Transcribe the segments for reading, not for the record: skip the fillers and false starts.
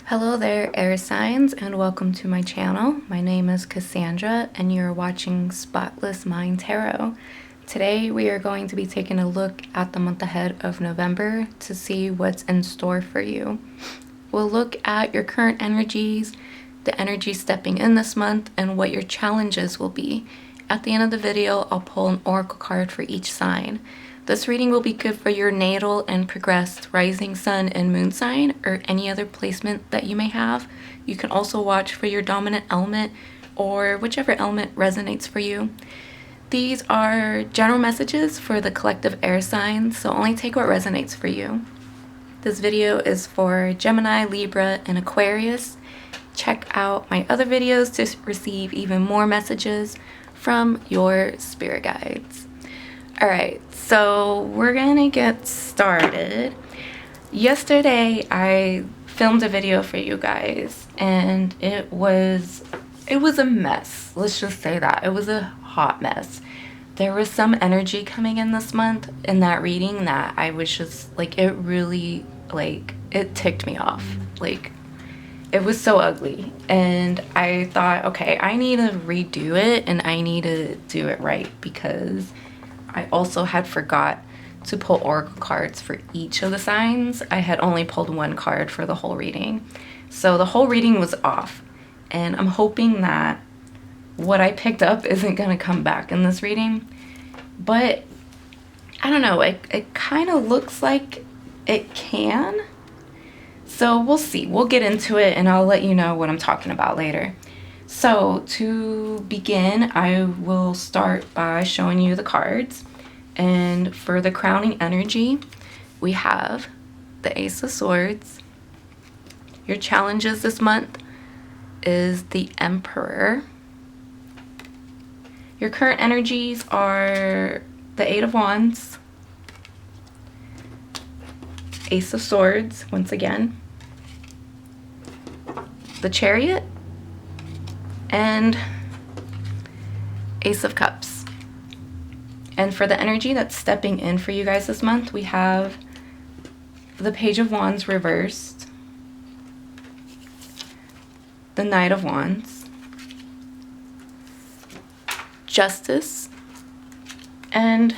Hello there, air signs, and welcome to my channel. My name is Cassandra, and you're watching Spotless Mind Tarot. Today, we are going to be taking a look at the month ahead of November to see what's in store for you. We'll look at your current energies, the energy stepping in this month, and what your challenges will be. At the end of the video, I'll pull an oracle card for each sign. This reading will be good for your natal and progressed rising sun and moon sign or any other placement that you may have. You can also watch for your dominant element or whichever element resonates for you. These are general messages for the collective air signs, so only take what resonates for you. This video is for Gemini, Libra, and Aquarius. Check out my other videos to receive even more messages from your spirit guides. Alright, so we're gonna get started. Yesterday I filmed a video for you guys and it was a mess. Let's just say that. It was a hot mess. There was some energy coming in this month in that reading that I was just like, it really, like, it ticked me off. Like, it was so ugly. And I thought, okay, I need to redo it and I need to do it right, because I also had forgot to pull oracle cards for each of the signs. I had only pulled one card for the whole reading. So the whole reading was off. And I'm hoping that what I picked up isn't going to come back in this reading. But I don't know. It kind of looks like it can. So we'll see. We'll get into it and I'll let you know what I'm talking about later. So to begin, I will start by showing you the cards. And for the crowning energy, we have the Ace of Swords. Your challenges this month is the Emperor. Your current energies are the Eight of Wands, Ace of Swords, once again, the Chariot, and Ace of Cups. And for the energy that's stepping in for you guys this month, we have the Page of Wands reversed, the Knight of Wands, Justice, and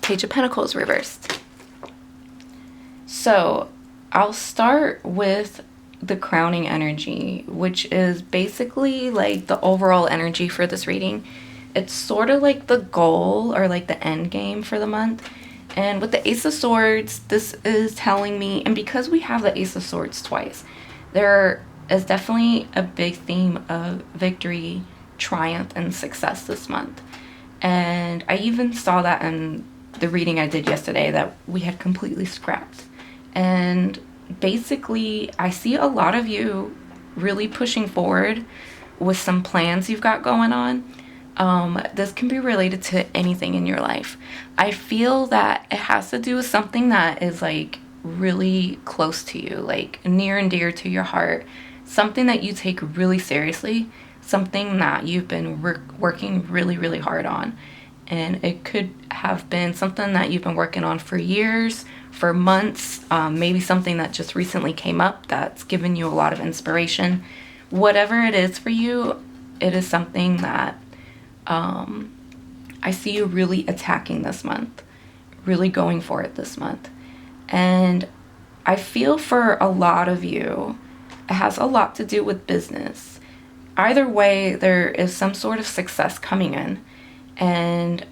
Page of Pentacles reversed. So I'll start with the crowning energy, which is basically like the overall energy for this reading. It's sort of like the goal or like the end game for the month. And with the Ace of Swords, this is telling me, and because we have the Ace of Swords twice, there is definitely a big theme of victory, triumph, and success this month. And I even saw that in the reading I did yesterday that we had completely scrapped. And basically, I see a lot of you really pushing forward with some plans you've got going on. This can be related to anything in your life. I feel that it has to do with something that is like really close to you, like near and dear to your heart, something that you take really seriously, something that you've been working really, really hard on. And it could have been something that you've been working on for years, for months, maybe something that just recently came up that's given you a lot of inspiration. Whatever it is for you, it is something that I see you really attacking this month, really going for it this month. And I feel for a lot of you, it has a lot to do with business. Either way, there is some sort of success coming in. And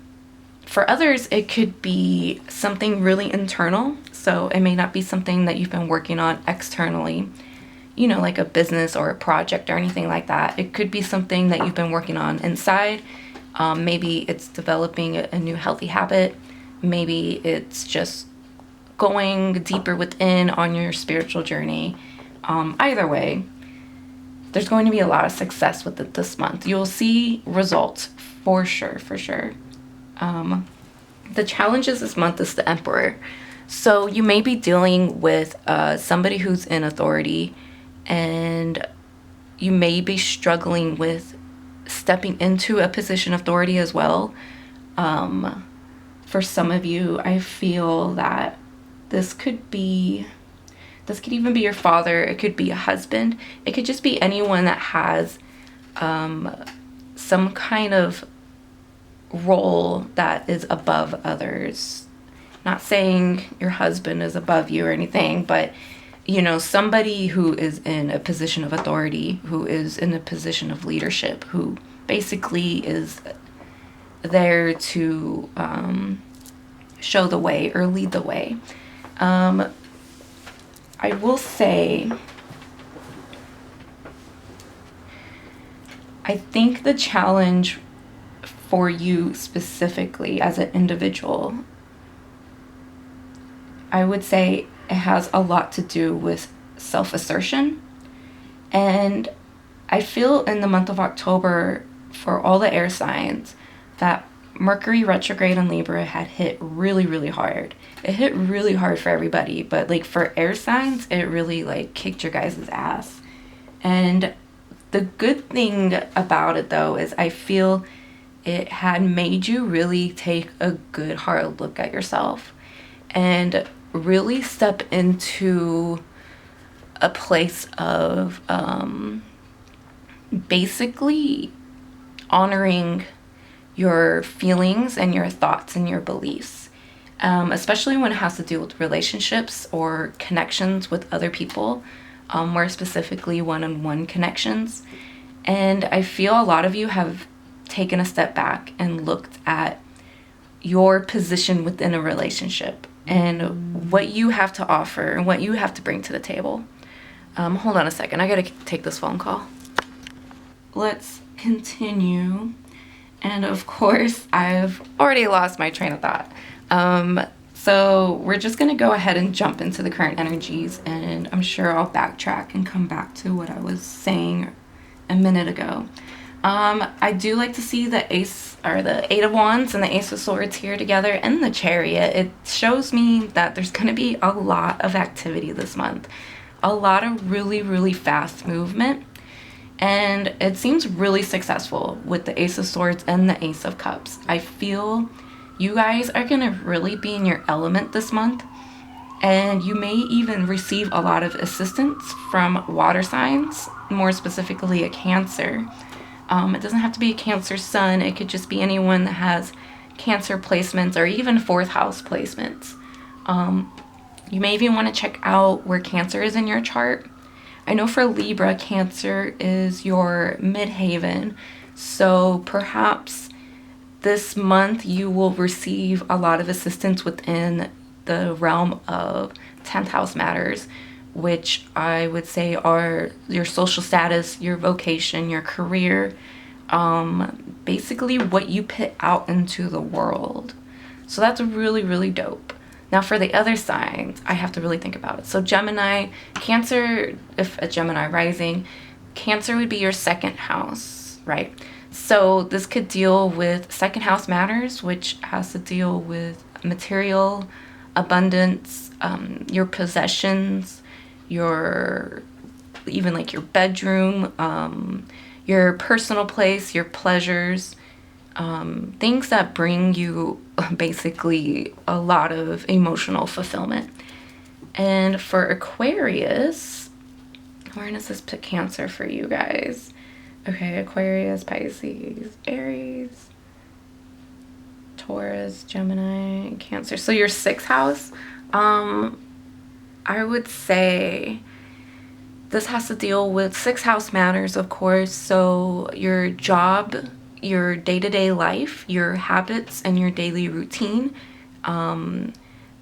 for others, it could be something really internal. So it may not be something that you've been working on externally, you know, like a business or a project or anything like that. It could be something that you've been working on inside. Maybe it's developing a new healthy habit. Maybe it's just going deeper within on your spiritual journey. Either way, there's going to be a lot of success with it this month. You'll see results for sure, for sure. The challenges this month is the Emperor. So you may be dealing with somebody who's in authority, and you may be struggling with stepping into a position of authority as well. For some of you, I feel that this could be This could even be your father. It could be a husband. It could just be anyone that has some kind of role that is above others. Not saying your husband is above you or anything, but you know, somebody who is in a position of authority, who is in a position of leadership, who basically is there to show the way or lead the way. I will say, I think the challenge for you specifically as an individual, I would say it has a lot to do with self-assertion. And I feel in the month of October, for all the air signs, that Mercury retrograde in Libra had hit really, really hard. It hit really hard for everybody, but like for air signs, it really like kicked your guys' ass. And the good thing about it though is I feel it had made you really take a good hard look at yourself and really step into a place of basically honoring your feelings and your thoughts and your beliefs, especially when it has to do with relationships or connections with other people, more specifically one-on-one connections. And I feel a lot of you have taken a step back and looked at your position within a relationship and what you have to offer and what you have to bring to the table. Hold on a second, I gotta take this phone call. Let's continue. And of course, I've already lost my train of thought. So we're just gonna go ahead and jump into the current energies, and I'm sure I'll backtrack and come back to what I was saying a minute ago. I do like to see the Ace or the Eight of Wands and the Ace of Swords here together and the Chariot. It shows me that there's going to be a lot of activity this month, a lot of really, really fast movement, and it seems really successful with the Ace of Swords and the Ace of Cups. I feel you guys are going to really be in your element this month, and you may even receive a lot of assistance from water signs, more specifically a Cancer. It doesn't have to be a Cancer sun. It could just be anyone that has Cancer placements or even fourth house placements. You may even want to check out where Cancer is in your chart. I know for Libra, Cancer is your midhaven. So perhaps this month you will receive a lot of assistance within the realm of 10th house matters, which I would say are your social status, your vocation, your career, basically what you put out into the world. So that's really, really dope. Now for the other signs, I have to really think about it. So Gemini, Cancer, if a Gemini rising, Cancer would be your second house, right? So this could deal with second house matters, which has to deal with material, abundance, your possessions, your even like your bedroom, your personal place, your pleasures, things that bring you basically a lot of emotional fulfillment. And for Aquarius, where does this put Cancer for you guys? Okay, Aquarius, Pisces, Aries, Taurus, Gemini, Cancer. So your sixth house, I would say this has to deal with sixth house matters, of course. So your job, your day-to-day life, your habits, and your daily routine.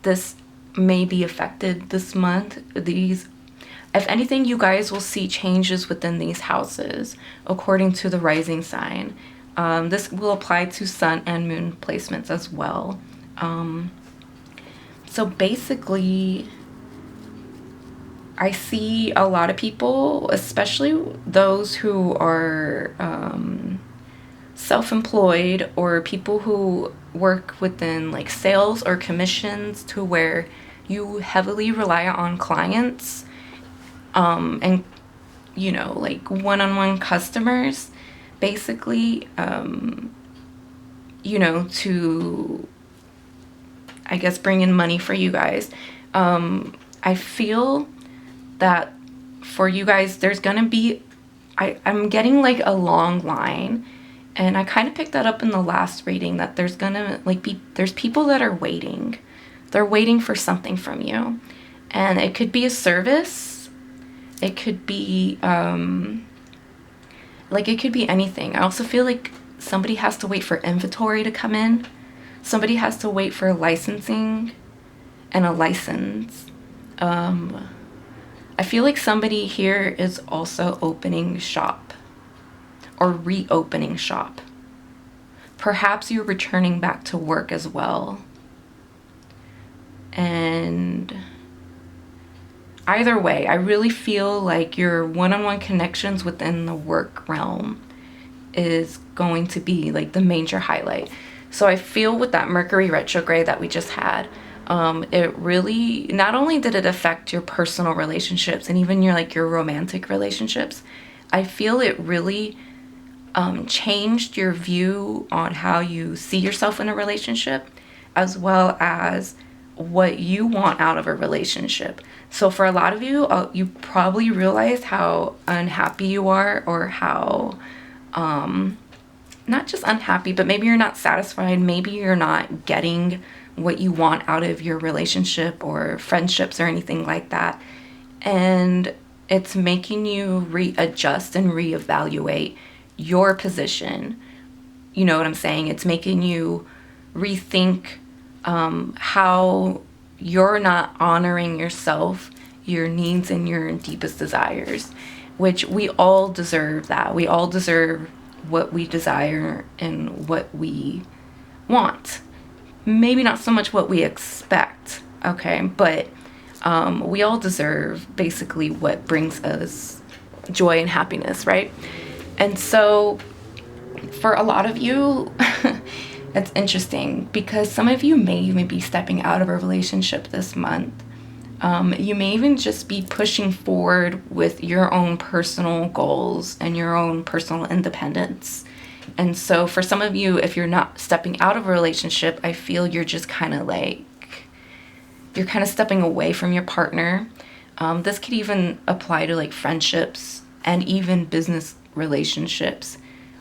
This may be affected this month. If anything, you guys will see changes within these houses according to the rising sign. This will apply to sun and moon placements as well. So basically, I see a lot of people, especially those who are self-employed or people who work within like sales or commissions, to where you heavily rely on clients and you know, like one-on-one customers, basically, you know, to I guess bring in money for you guys. I feel that for you guys, there's gonna be, I'm getting like a long line, and I kind of picked that up in the last reading, that there's gonna like there's people that are waiting. They're waiting for something from you. And it could be a service. It could be, like it could be anything. I also feel like somebody has to wait for inventory to come in. Somebody has to wait for licensing and a license. I feel like somebody here is also opening shop or reopening shop. Perhaps you're returning back to work as well. And either way, I really feel like your one-on-one connections within the work realm is going to be like the major highlight. So I feel with that Mercury retrograde that we just had, it really, not only did it affect your personal relationships and even your romantic relationships, I feel it really changed your view on how you see yourself in a relationship, as well as what you want out of a relationship. So for a lot of you, you probably realize how unhappy you are, or how not just unhappy, but maybe you're not satisfied. Maybe you're not getting what you want out of your relationship or friendships or anything like that. And it's making you readjust and reevaluate your position. You know what I'm saying? It's making you rethink how you're not honoring yourself, your needs, and your deepest desires, which we all deserve that. We all deserve what we desire and what we want. Maybe not so much what we expect, okay? But we all deserve basically what brings us joy and happiness, right? And so for a lot of you, it's interesting because some of you may even be stepping out of a relationship this month. You may even just be pushing forward with your own personal goals and your own personal independence. And so for some of you, if you're not stepping out of a relationship, I feel you're just kind of like, you're kind of stepping away from your partner. This could even apply to like friendships and even business relationships.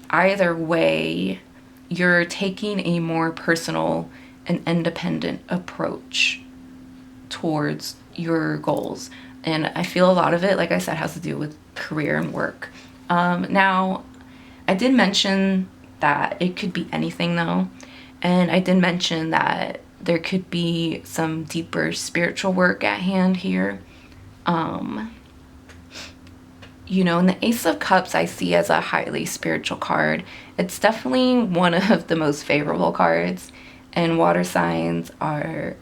Either way, you're taking a more personal and independent approach towards your goals. And I feel a lot of it, like I said, has to do with career and work. Now, I did mention that it could be anything though. And I did mention that there could be some deeper spiritual work at hand here. You know, and the Ace of Cups I see as a highly spiritual card. It's definitely one of the most favorable cards, and water signs are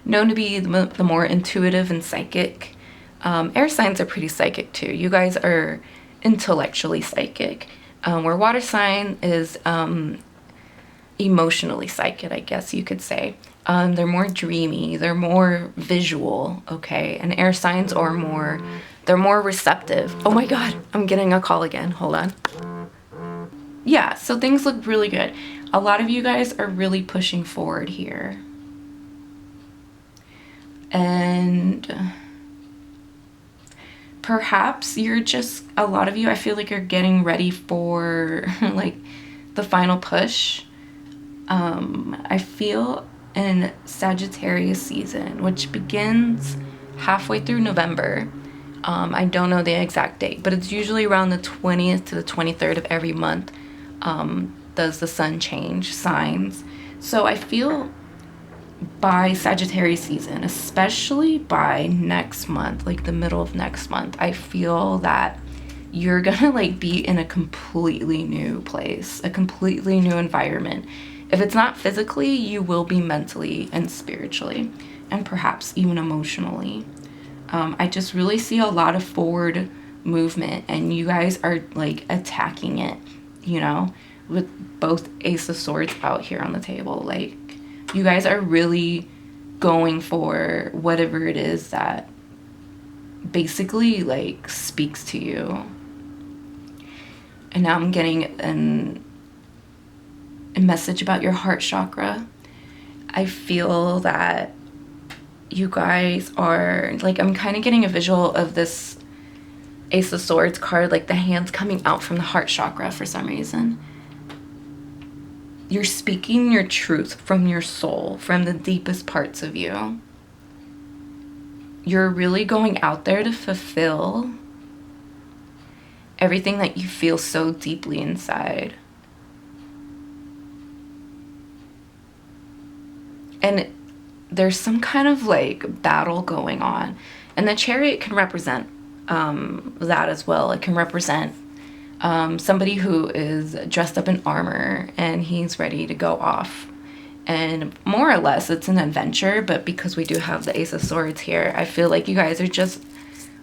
known to be the more intuitive and psychic. Air signs are pretty psychic too. You guys are intellectually psychic, where water sign is emotionally psychic, I guess you could say. They're more dreamy, they're more visual, okay? And air signs are more, they're more receptive. Oh my God, I'm getting a call again, hold on. Yeah, so things look really good. A lot of you guys are really pushing forward here. And perhaps you're just, a lot of you, I feel like you're getting ready for like the final push. I feel in Sagittarius season, which begins halfway through November. I don't know the exact date, but it's usually around the 20th to the 23rd of every month. Does the sun change signs? So I feel by Sagittarius season, especially by next month, like the middle of next month, I feel that you're gonna like be in a completely new place, a completely new environment. If it's not physically, you will be mentally and spiritually, and perhaps even emotionally. I just really see a lot of forward movement, and you guys are like attacking it, you know, with both Ace of Swords out here on the table. Like, you guys are really going for whatever it is that basically like speaks to you. And now I'm getting a message about your heart chakra. I feel that you guys are, like, I'm kind of getting a visual of this Ace of Swords card, like the hands coming out from the heart chakra for some reason. You're speaking your truth from your soul, from the deepest parts of you. You're really going out there to fulfill everything that you feel so deeply inside. And there's some kind of like battle going on. And the Chariot can represent that as well. It can represent somebody who is dressed up in armor and he's ready to go off. And more or less it's an adventure, but because we do have the Ace of Swords here, I feel like you guys are just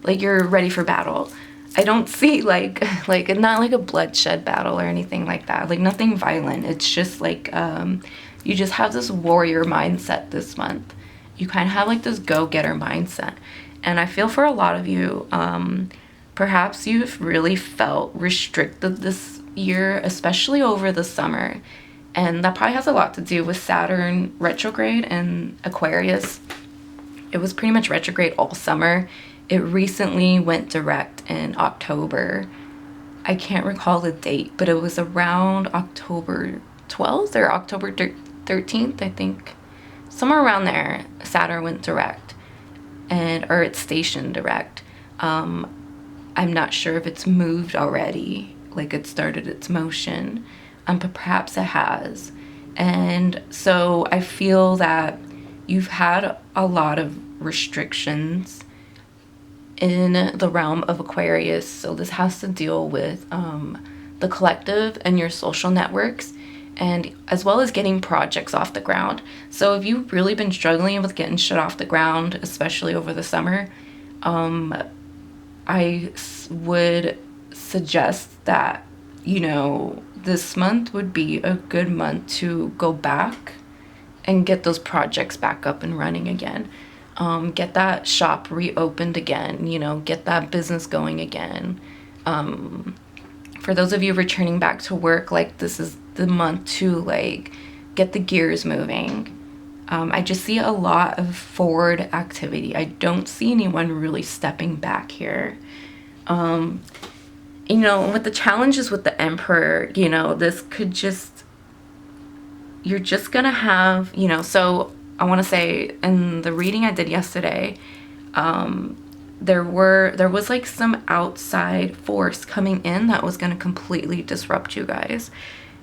like, you're ready for battle. I don't see like not like a bloodshed battle or anything like that, like nothing violent. It's just like you just have this warrior mindset this month. You kind of have like this go-getter mindset. And I feel for a lot of you, perhaps you've really felt restricted this year, especially over the summer. And that probably has a lot to do with Saturn retrograde and Aquarius. It was pretty much retrograde all summer. It recently went direct in October. I can't recall the date, but it was around October 12th or October 13th, I think. Somewhere around there, Saturn went direct, or it's stationed direct. I'm not sure if it's moved already, like it started its motion, but perhaps it has. And so I feel that you've had a lot of restrictions in the realm of Aquarius. So this has to deal with the collective and your social networks, and as well as getting projects off the ground. So if you've really been struggling with getting shit off the ground, especially over the summer, I would suggest that, you know, this month would be a good month to go back and get those projects back up and running again. Get that shop reopened again, you know, get that business going again. For those of you returning back to work, like, this is the month to like get the gears moving. I just see a lot of forward activity. I don't see anyone really stepping back here. You know, with the challenges with the Emperor, you know, this could just, you're just gonna have, you know, so I want to say in the reading I did yesterday, there was like some outside force coming in that was going to completely disrupt you guys.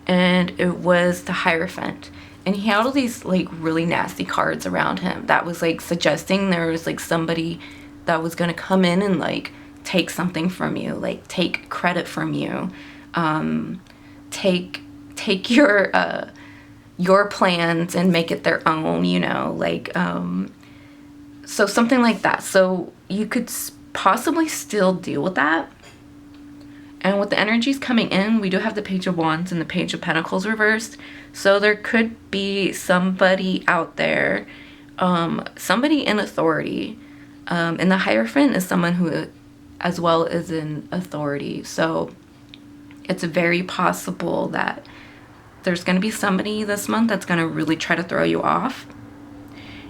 And it was the Hierophant. And he had all these like really nasty cards around him that was like suggesting there was like somebody that was going to come in and like take something from you, like take credit from you, take your plans and make it their own, you know, like, so something like that. So you could possibly still deal with that. And with the energies coming in, we do have the Page of Wands and the Page of Pentacles reversed. So there could be somebody out there, somebody in authority. And the Hierophant is someone who as well is in authority. So it's very possible that there's going to be somebody this month that's going to really try to throw you off.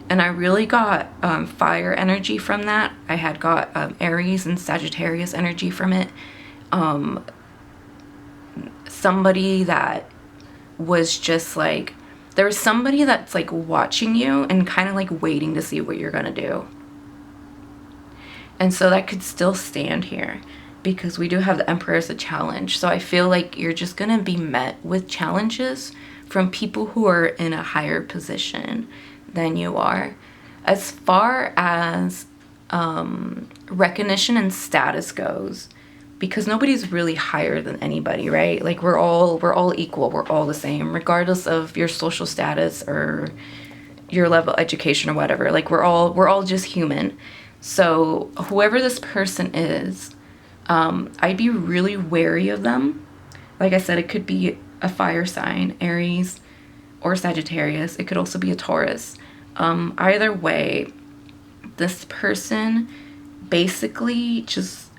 And I really got fire energy from that. I had got Aries and Sagittarius energy from it. Somebody that was just like, there was somebody that's like watching you and kind of like waiting to see what you're going to do. And so that could still stand here, because we do have the Emperor as a challenge. So I feel like you're just going to be met with challenges from people who are in a higher position than you are. As far as recognition and status goes, because nobody's really higher than anybody, right? Like we're all equal. We're all the same, regardless of your social status or your level of education or whatever. Like we're all just human. So whoever this person is, I'd be really wary of them. Like I said, it could be a fire sign, Aries or Sagittarius. It could also be a Taurus. Either way, this person basically just,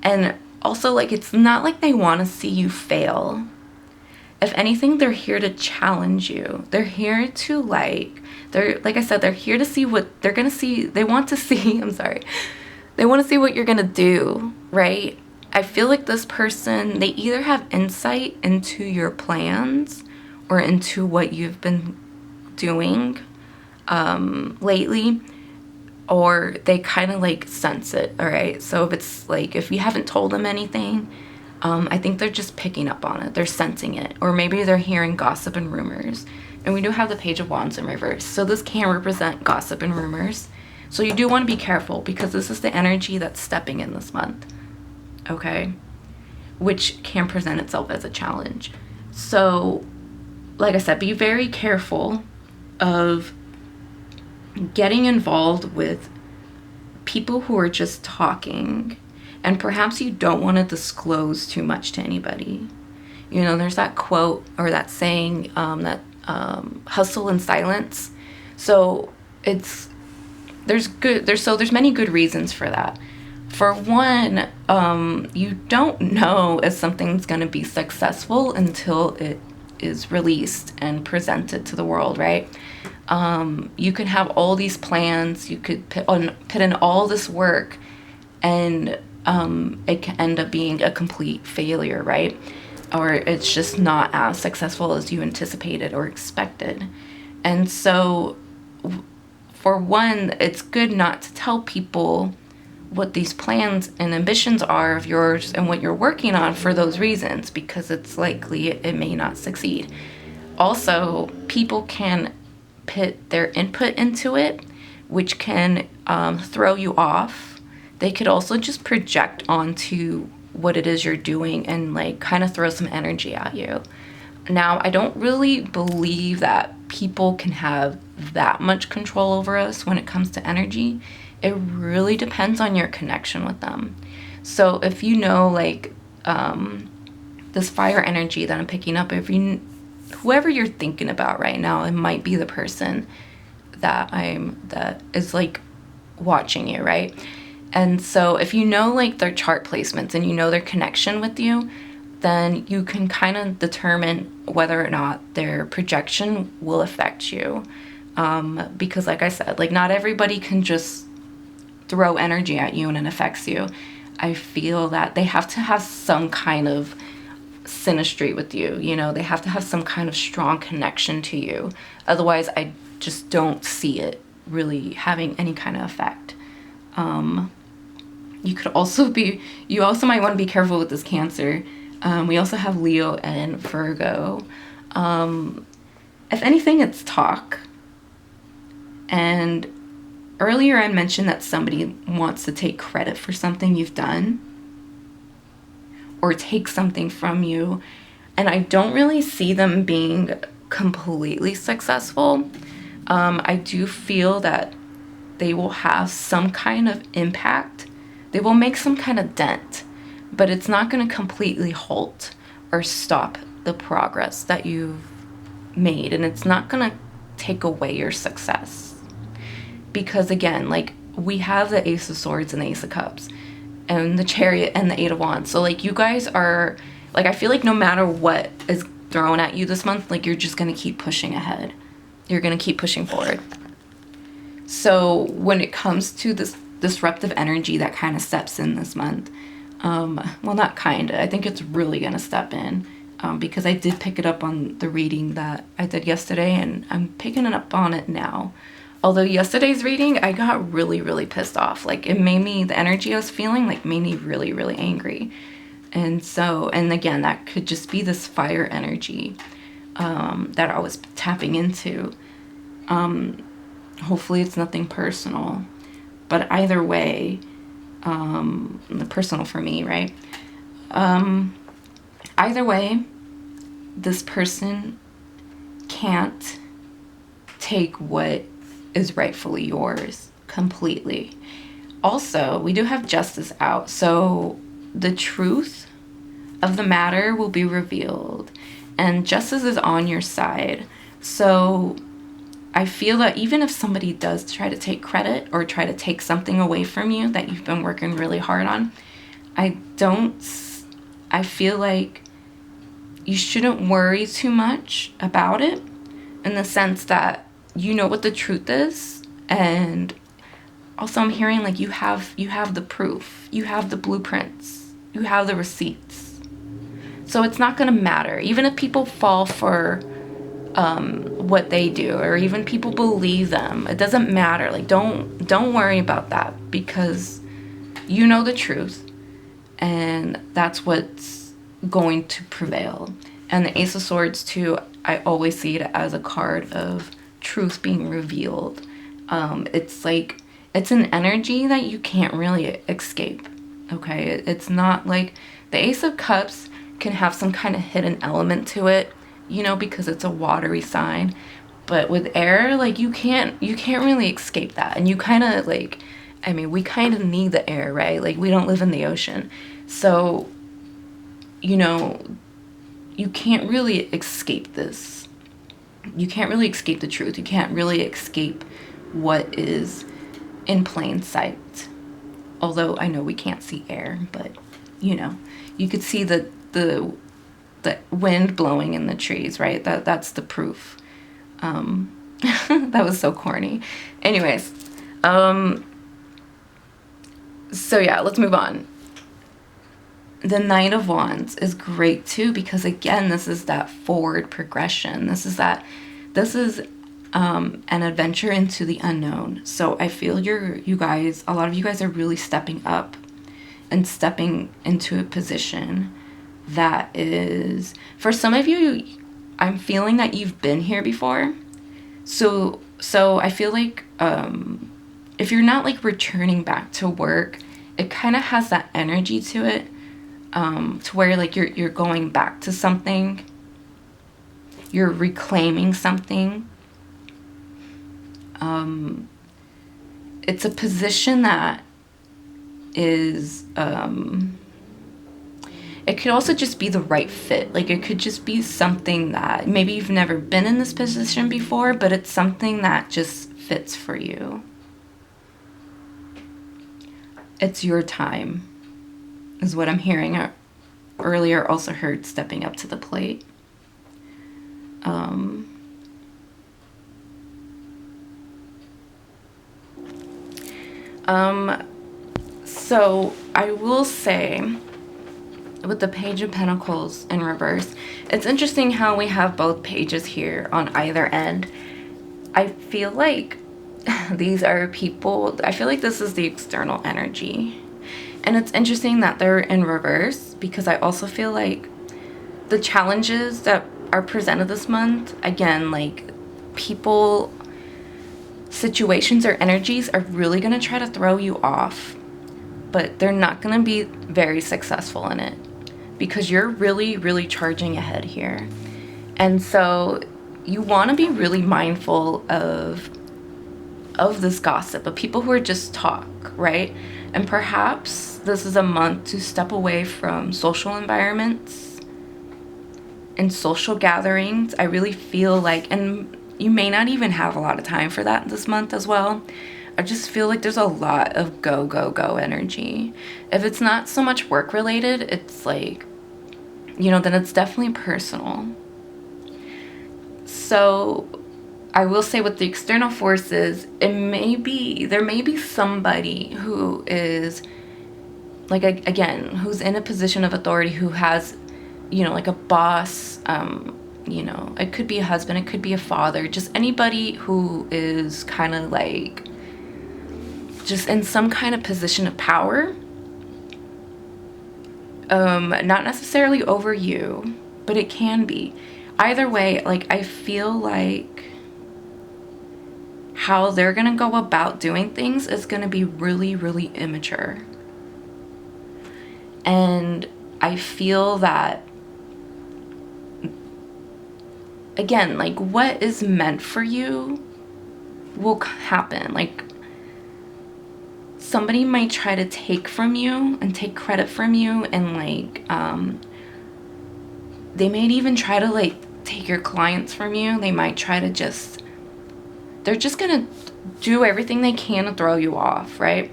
and also like, it's not like they want to see you fail. If anything, they're here to challenge you. They're here to like I said, they're here to see what they're going to see. They want to see, I'm sorry. They want to see what you're going to do, right? I feel like this person, they either have insight into your plans or into what you've been doing lately, or they kind of like sense it, all right? So if it's like, if you haven't told them anything, I think they're just picking up on it. They're sensing it. Or maybe they're hearing gossip and rumors. And we do have the Page of Wands in reverse. So this can represent gossip and rumors. So you do want to be careful because this is the energy that's stepping in this month. Okay? Which can present itself as a challenge. So, like I said, be very careful of getting involved with people who are just talking. And perhaps you don't want to disclose too much to anybody. You know, there's that quote or that saying that hustle in silence. So there's many good reasons for that. For one, you don't know if something's going to be successful until it is released and presented to the world, right? You can have all these plans, you could put in all this work, and it can end up being a complete failure, right? Or it's just not as successful as you anticipated or expected. And so, for one, it's good not to tell people what these plans and ambitions are of yours and what you're working on for those reasons, because it's likely it may not succeed. Also, people can put their input into it, which can throw you off. They could also just project onto what it is you're doing and like kind of throw some energy at you. Now, I don't really believe that people can have that much control over us when it comes to energy. It really depends on your connection with them. So if you know, like, this fire energy that I'm picking up, whoever you're thinking about right now, it might be the person that is like watching you, right? And so if you know like their chart placements and you know their connection with you, then you can kind of determine whether or not their projection will affect you. Because like I said, like not everybody can just throw energy at you and it affects you. I feel that they have to have some kind of synastry with you, you know, they have to have some kind of strong connection to you. Otherwise, I just don't see it really having any kind of effect. You also might want to be careful with this Cancer. We also have Leo and Virgo. If anything, it's talk. And earlier I mentioned that somebody wants to take credit for something you've done or take something from you. And I don't really see them being completely successful. I do feel that they will have some kind of impact. They will make some kind of dent, but it's not going to completely halt or stop the progress that you've made. And it's not going to take away your success. Because again, like we have the Ace of Swords and the Ace of Cups and the Chariot and the Eight of Wands. So like you guys are, like I feel like no matter what is thrown at you this month, like you're just going to keep pushing ahead. You're going to keep pushing forward. So when it comes to this disruptive energy that kind of steps in this month, well, not kind of, I think it's really going to step in, because I did pick it up on the reading that I did yesterday, and I'm picking it up on it now. Although yesterday's reading, I got really, really pissed off. Like it made me, the energy I was feeling like made me really, really angry. And so, and again, that could just be this fire energy that I was tapping into. Hopefully it's nothing personal, but either way, personal for me, right? Either way, this person can't take what is rightfully yours completely. Also, we do have Justice out, so the truth of the matter will be revealed, and justice is on your side. So I feel that even if somebody does try to take credit or try to take something away from you that you've been working really hard on, I feel like you shouldn't worry too much about it, in the sense that you know what the truth is. And also I'm hearing like you have the proof, you have the blueprints, you have the receipts. So it's not going to matter, even if people fall for what they do, or even people believe them. It doesn't matter. Like, don't worry about that, because you know the truth, and that's what's going to prevail. And the Ace of Swords too, I always see it as a card of truth being revealed. It's like, it's an energy that you can't really escape. Okay, it's not like the Ace of Cups can have some kind of hidden element to it, you know, because it's a watery sign. But with air, like, you can't really escape that. And you kind of like, I mean, we kind of need the air, right? Like, we don't live in the ocean. So, you know, you can't really escape this. You can't really escape the truth. You can't really escape what is in plain sight. Although I know we can't see air, but you know, you could see the wind blowing in the trees, right? That's the proof. That was so corny. Anyways, so yeah, let's move on. The Knight of Wands is great too, because again, this is that forward progression. This is an adventure into the unknown. So I feel you guys, a lot of you guys are really stepping up and stepping into a position that is, for some of you, I'm feeling that you've been here before. So I feel like if you're not like returning back to work, it kind of has that energy to it, to where like you're going back to something, you're reclaiming something. It's a position that is, it could also just be the right fit. Like, it could just be something that maybe you've never been in this position before, but it's something that just fits for you. It's your time, is what I'm hearing. Earlier also heard stepping up to the plate. So I will say, with the Page of Pentacles in reverse, it's interesting how we have both pages here on either end. I feel like these are people, I feel like this is the external energy. And it's interesting that they're in reverse, because I also feel like the challenges that are presented this month, again, like, people, situations or energies are really going to try to throw you off, but they're not going to be very successful in it, because you're really charging ahead here. And so you want to be really mindful of this gossip, of people who are just talk, right? And perhaps this is a month to step away from social environments and social gatherings. I really feel like, and you may not even have a lot of time for that this month as well. I just feel like there's a lot of go energy. If it's not so much work related, it's like, you know, then it's definitely personal. So I will say, with the external forces, there may be somebody who is like, again, who's in a position of authority, who has, you know, like a boss, you know, it could be a husband, it could be a father, just anybody who is kind of like just in some kind of position of power, not necessarily over you, but it can be. Either way, like, I feel like how they're gonna go about doing things is gonna be really immature. And I feel that, again, like, what is meant for you will happen. Like, somebody might try to take from you and take credit from you, and like, they may even try to like take your clients from you. They might try to they're just gonna do everything they can to throw you off, right?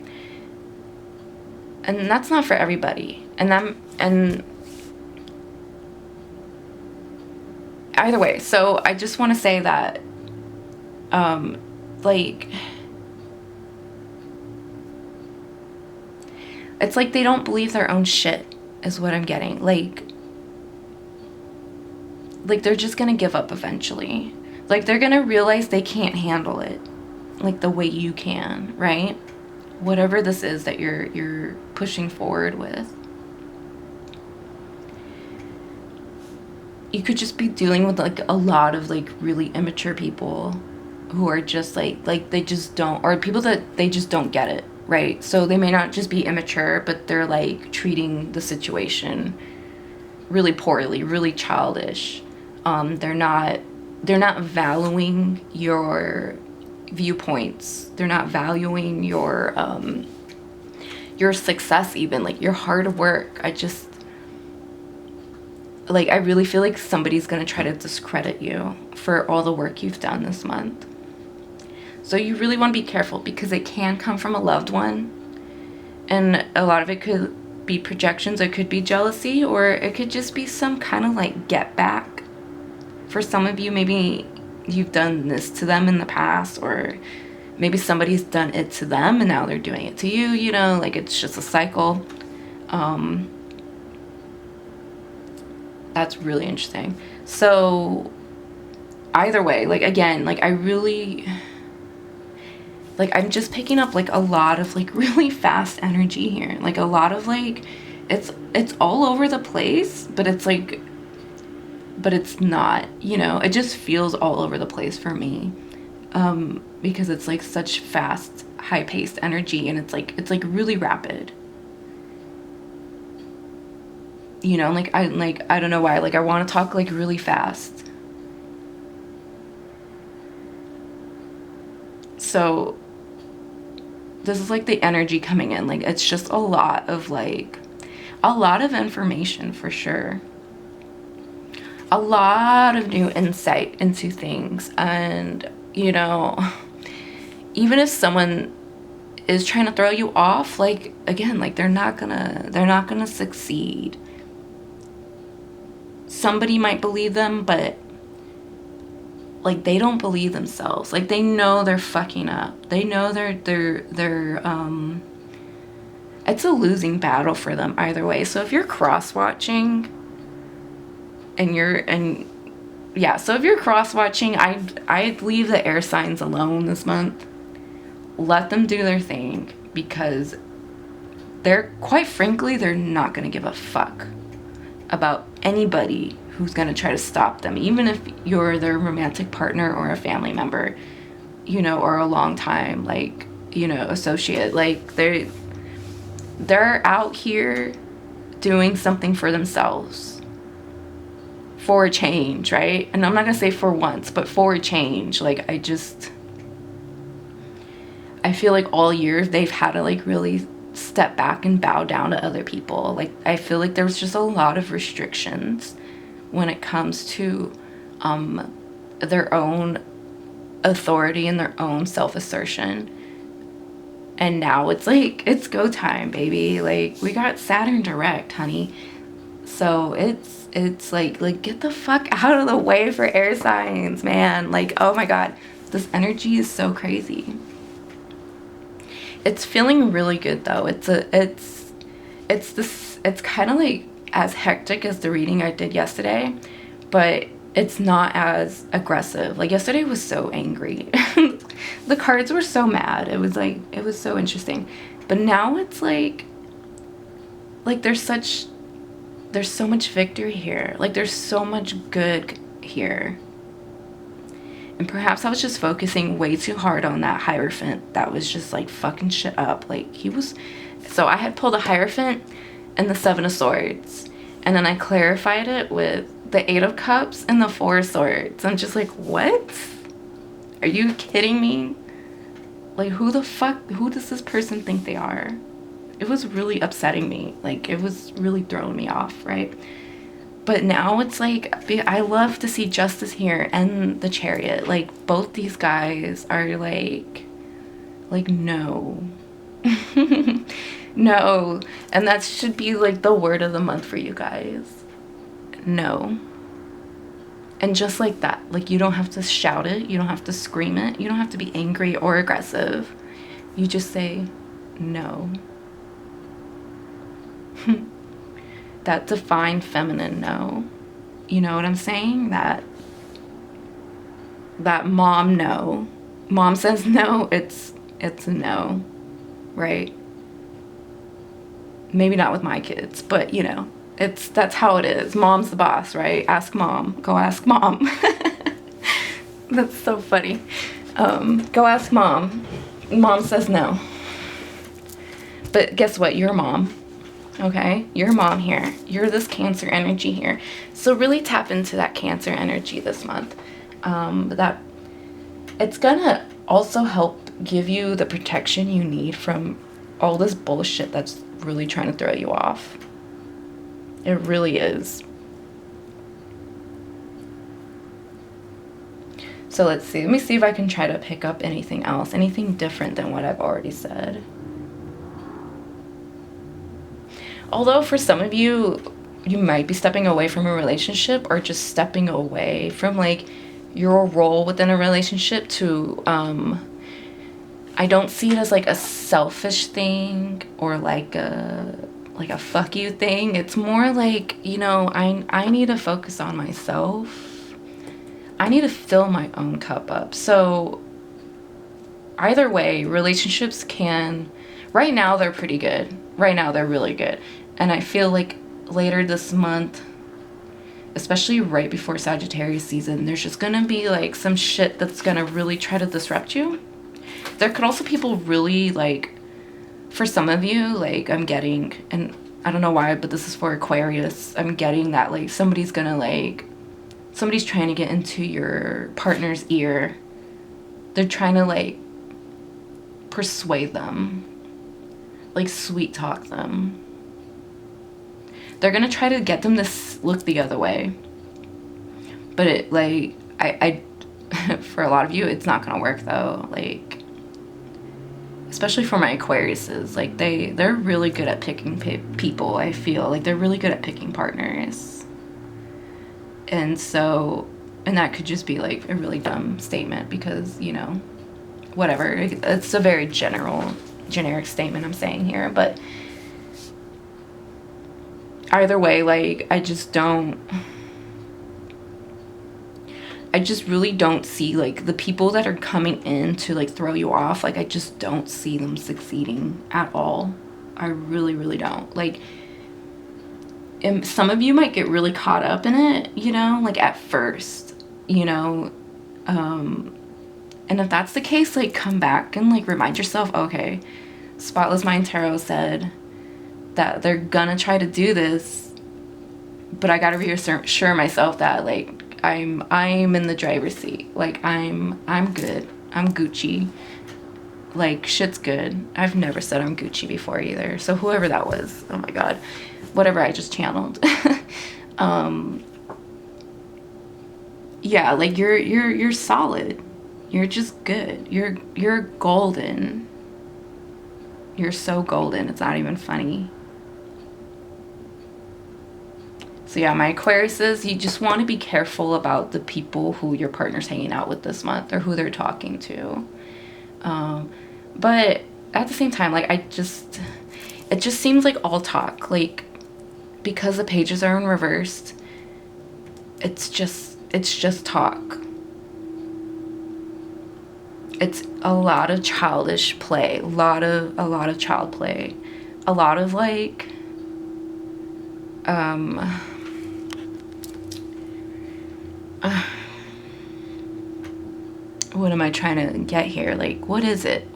And that's not for everybody. And either way, so I just want to say that, like, it's like they don't believe their own shit, is what I'm getting. Like they're just gonna give up eventually. Like, they're gonna realize they can't handle it like the way you can, right? Whatever this is that you're pushing forward with. You could just be dealing with like a lot of like really immature people who are just like they just don't, or people that they just don't get it, right? So they may not just be immature, but they're like treating the situation really poorly, really childish. They're not valuing your viewpoints. They're not valuing your success, even like your hard work. I really feel like somebody's gonna try to discredit you for all the work you've done this month. So you really want to be careful, because it can come from a loved one, and a lot of it could be projections, it could be jealousy, or it could just be some kind of like get back. For some of you, maybe you've done this to them in the past, or maybe somebody's done it to them and now they're doing it to you, you know, like it's just a cycle. That's really interesting. So either way, like, again, like, I really, like, I'm just picking up like a lot of like really fast energy here, like a lot of like, it's all over the place, but it's like, but it's not, you know, it just feels all over the place for me, because it's like such fast, high-paced energy, and it's like really rapid, you know. Like I don't know why, like I want to talk like really fast. So this is like the energy coming in, like it's just a lot of information for sure. A lot of new insight into things. And, you know, even if someone is trying to throw you off, like, again, like they're not gonna succeed. Somebody might believe them, but like they don't believe themselves. Like they know they're fucking up. They know they're it's a losing battle for them either way. So if you're cross-watching, so if you're cross-watching, I'd leave the air signs alone this month. Let them do their thing, because quite frankly, they're not going to give a fuck about anybody who's going to try to stop them, even if you're their romantic partner or a family member, you know, or a long time, like, you know, associate. Like they're out here doing something for themselves. For a change, right? And I'm not gonna say for once, but for a change. Like I feel like all year they've had to like really step back and bow down to other people. Like I feel like there's just a lot of restrictions when it comes to their own authority and their own self-assertion. And now it's like, it's go time, baby. Like we got Saturn direct, honey. So it's like get the fuck out of the way for air signs, man. Like, oh my god, this energy is so crazy. It's feeling really good though. It's kind of like as hectic as the reading I did yesterday, but it's not as aggressive. Like yesterday was so angry. The cards were so mad. It was so interesting. But now it's like there's so much victory here. Like there's so much good here. And perhaps I was just focusing way too hard on that Hierophant that was just like fucking shit up. Like so I had pulled a Hierophant and the Seven of Swords, and then I clarified it with the Eight of Cups and the Four of Swords. I'm just like, what? Are you kidding me? Like who does this person think they are? It was really upsetting me. Like it was really throwing me off, right? But now it's like, I love to see Justice here and the Chariot. Like both these guys are like no. No. And that should be like the word of the month for you guys. No. And just like that, like, you don't have to shout it, you don't have to scream it, you don't have to be angry or aggressive. You just say no. That divine feminine no. You know what I'm saying? That mom no. Mom says no, it's a no, right? Maybe not with my kids, but you know, that's how it is. Mom's the boss, right? Ask mom. Go ask mom. That's so funny. Go ask mom. Mom says no. But guess what? You're mom. Okay? You're mom here. You're this Cancer energy here. So really tap into that Cancer energy this month. That it's gonna also help give you the protection you need from all this bullshit that's really trying to throw you off. It really is. So let's see. Let me see if I can try to pick up anything else. Anything different than what I've already said. Although for some of you, you might be stepping away from a relationship, or just stepping away from like your role within a relationship to, I don't see it as like a selfish thing or like a fuck you thing. It's more like, you know, I need to focus on myself. I need to fill my own cup up. So either way, relationships can, right now they're pretty good. Right now they're really good. And I feel like later this month, especially right before Sagittarius season, there's just gonna be like some shit that's gonna really try to disrupt you. There could also people really like, for some of you, like I'm getting, and I don't know why, but this is for Aquarius, I'm getting that like somebody's trying to get into your partner's ear. They're trying to like persuade them, like sweet talk them. They're gonna try to get them to look the other way. But it like, I for a lot of you, it's not gonna work though. Like, especially for my Aquariuses, like they're really good at picking people. I feel like they're really good at picking partners. And so, and that could just be like a really dumb statement because, you know, whatever. It's a very generic statement I'm saying here, but either way, like, I just really don't see, like, the people that are coming in to, like, throw you off, like, I just don't see them succeeding at all. I really, really don't. Like, and some of you might get really caught up in it, you know, like, at first, you know, and if that's the case, like, come back and, like, remind yourself, okay, Spotless Mind Tarot said that they're gonna try to do this, but I gotta reassure myself that, like, I'm in the driver's seat. Like, I'm good. I'm Gucci. Like, shit's good. I've never said I'm Gucci before either. So whoever that was, oh my god, whatever I just channeled. Yeah, like, you're solid. You're just good. You're golden. You're so golden. It's not even funny. So yeah, my Aquariuses, you just want to be careful about the people who your partner's hanging out with this month or who they're talking to. But at the same time, like, it just seems like all talk. Like, because the pages are in reversed, it's just talk. It's a lot of childish play, a lot of child play, a lot of like, what am I trying to get here? Like, what is it?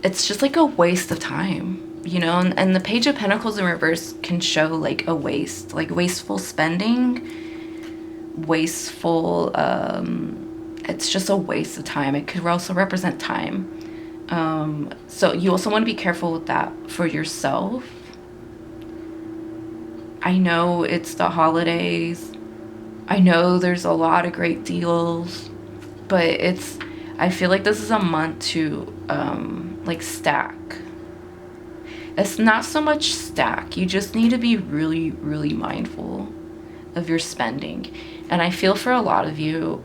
It's just like a waste of time, you know? And the Page of Pentacles in reverse can show like a waste, like wasteful spending, wasteful, it's just a waste of time. It could also represent time. So you also want to be careful with that for yourself. I know it's the holidays. I know there's a lot of great deals, but I feel like this is a month to, like, stack. It's not so much stack. You just need to be really, really mindful of your spending. And I feel for a lot of you,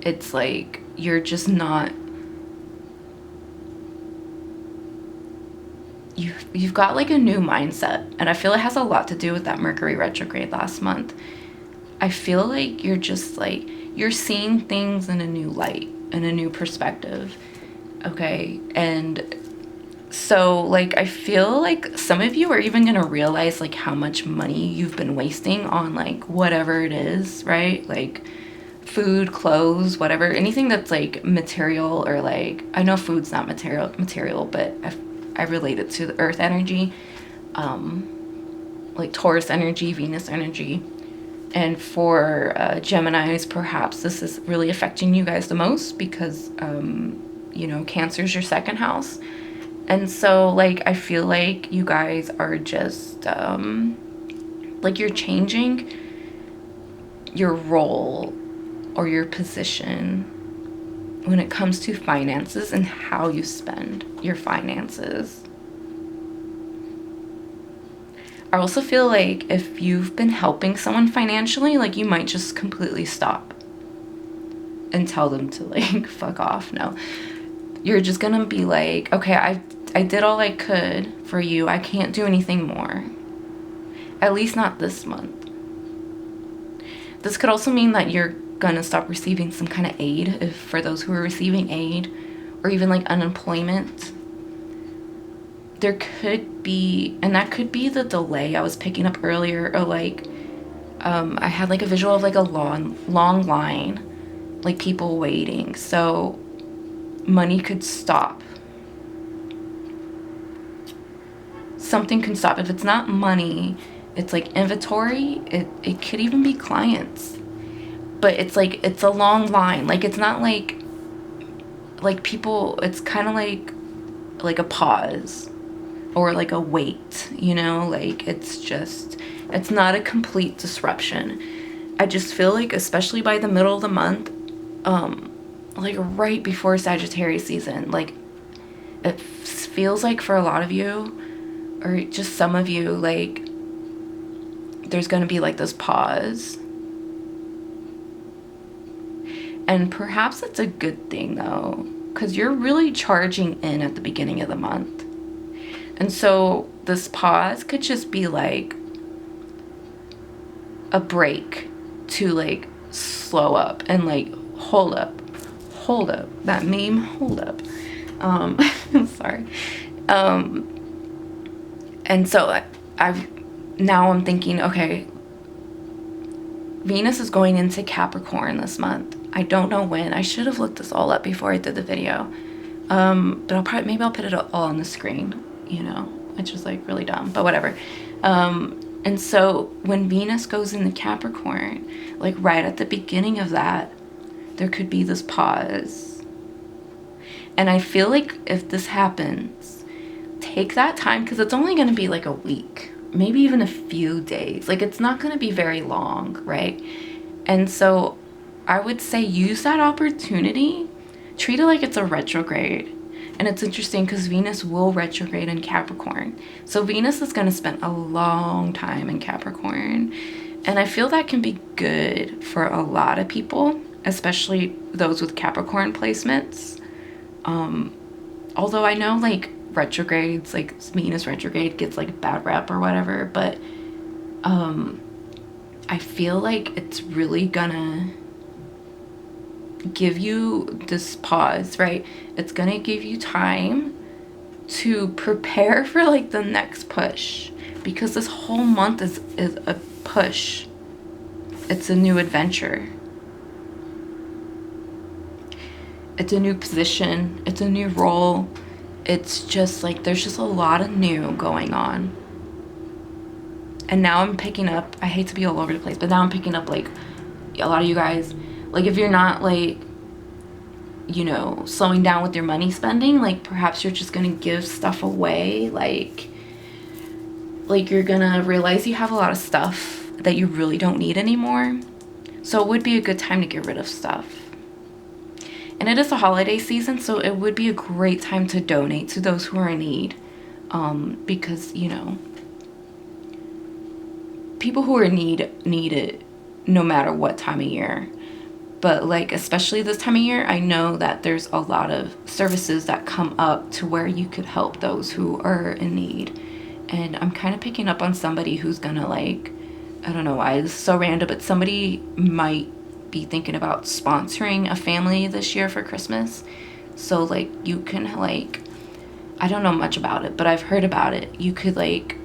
it's like you're just not, you've got like a new mindset, and I feel it has a lot to do with that Mercury retrograde last month. I feel like you're just like, you're seeing things in a new light, in a new perspective, okay? And so like, I feel like some of you are even gonna realize like how much money you've been wasting on like whatever it is, right? Like food, clothes, whatever, anything that's like material, or like, I know food's not material, but I relate it to the earth energy, like Taurus energy, Venus energy. And for Geminis, perhaps this is really affecting you guys the most because, you know, Cancer's your second house. And so, like, I feel like you guys are just, like, you're changing your role or your position when it comes to finances and how you spend your finances. I also feel like if you've been helping someone financially, like, you might just completely stop and tell them to, like, fuck off. No. You're just gonna be like, okay, I did all I could for you. I can't do anything more. At least not this month. This could also mean that you're gonna stop receiving some kind of aid, if for those who are receiving aid, or even like unemployment. There could be, and that could be the delay I was picking up earlier, or like, I had like a visual of like a long line, like people waiting. So money could stop. Something can stop. If it's not money, it's like inventory. It could even be clients. But it's like, it's a long line. Like, it's not like people, it's kind of like a pause or like a wait, you know? Like, it's just, it's not a complete disruption. I just feel like, especially by the middle of the month, like right before Sagittarius season, like it feels like for a lot of you, or just some of you, like there's going to be like this pause. And perhaps it's a good thing though, because you're really charging in at the beginning of the month. And so this pause could just be like a break to like slow up and like hold up, that meme, hold up. Sorry. And so I'm thinking, okay, Venus is going into Capricorn this month. I don't know when. I should have looked this all up before I did the video. But maybe I'll put it all on the screen, you know, which was like really dumb, but whatever. And so when Venus goes into Capricorn, like right at the beginning of that, there could be this pause. And I feel like if this happens, take that time, because it's only going to be like a week, maybe even a few days. Like, it's not going to be very long, right? And so I would say use that opportunity, treat it like it's a retrograde. And it's interesting because Venus will retrograde in Capricorn. So Venus is going to spend a long time in Capricorn. And I feel that can be good for a lot of people, especially those with Capricorn placements. Although I know like retrogrades, like Venus retrograde gets like a bad rep or whatever, but I feel like it's really gonna give you this pause, right? It's gonna give you time to prepare for like the next push, because this whole month is a push. It's a new adventure. It's a new position. It's a new role. It's just like, there's just a lot of new going on. And now I'm picking up, I hate to be all over the place, but now I'm picking up like a lot of you guys, like if you're not like, you know, slowing down with your money spending, like perhaps you're just gonna give stuff away, like you're gonna realize you have a lot of stuff that you really don't need anymore. So it would be a good time to get rid of stuff. And it is a holiday season, so it would be a great time to donate to those who are in need, because, you know, people who are in need it no matter what time of year. But like, especially this time of year, I know that there's a lot of services that come up to where you could help those who are in need. And I'm kind of picking up on somebody who's gonna, like, I don't know why this is so random, but somebody might be thinking about sponsoring a family this year for Christmas. So like, you can, like, I don't know much about it, but I've heard about it. You could, like,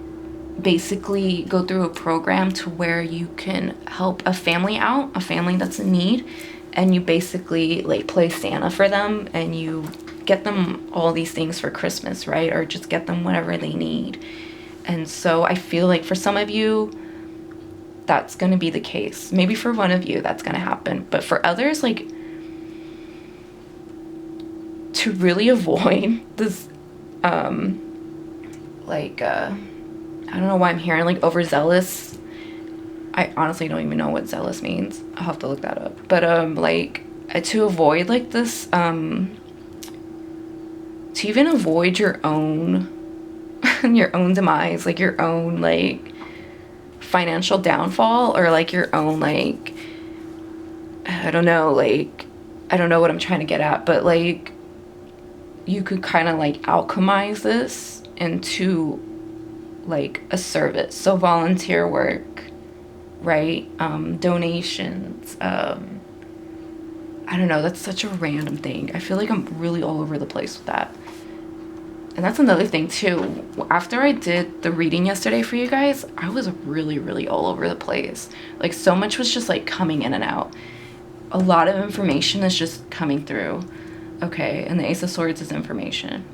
basically go through a program to where you can help a family out, a family that's in need, and you basically, like, play Santa for them, and you get them all these things for Christmas, right? Or just get them whatever they need. And so I feel like for some of you, that's going to be the case. Maybe for one of you, that's going to happen. But for others, like, to really avoid this, I don't know why I'm hearing, like, overzealous. I honestly don't even know what zealous means. I'll have to look that up. But, like, to avoid, like, this, to even avoid your own, your own demise, like, your own, like, financial downfall, or, like, your own, like, I don't know, like, I don't know what I'm trying to get at, but, like, you could kind of, like, alchemize this into, like, a service. So volunteer work, right? Donations. I don't know, that's such a random thing. I feel like I'm really all over the place with that. And that's another thing too. After I did the reading yesterday for you guys, I was really, really all over the place. Like, so much was just, like, coming in and out. A lot of information is just coming through. Okay, and the Ace of Swords is information.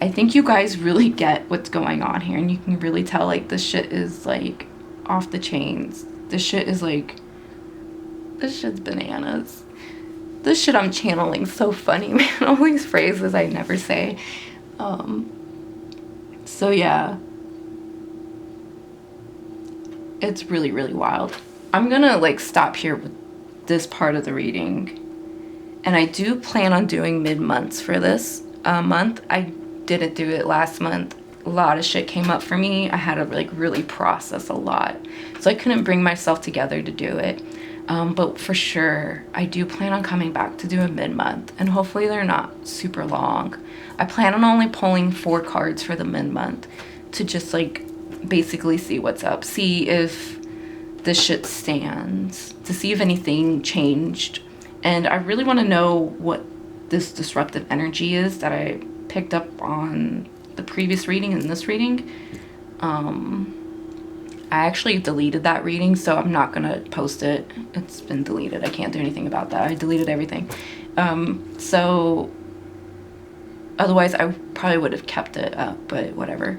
I think you guys really get what's going on here, and you can really tell, like, this shit is, like, off the chains. This shit is, like, this shit's bananas. This shit I'm channeling so funny, man. All these phrases I never say. So yeah. It's really, really wild. I'm gonna, like, stop here with this part of the reading. And I do plan on doing mid-months for this month. I didn't do it last month. A lot of shit came up for me. I had to, like, really process a lot. So I couldn't bring myself together to do it. But for sure, I do plan on coming back to do a mid-month. And hopefully they're not super long. I plan on only pulling 4 cards for the mid-month to just, like, basically see what's up. See if this shit stands. To see if anything changed. And I really want to know what this disruptive energy is that I picked up on the previous reading and this reading. I actually deleted that reading, so I'm not gonna post it. It's been deleted. I can't do anything about that. I deleted everything. So otherwise I probably would have kept it up, but whatever.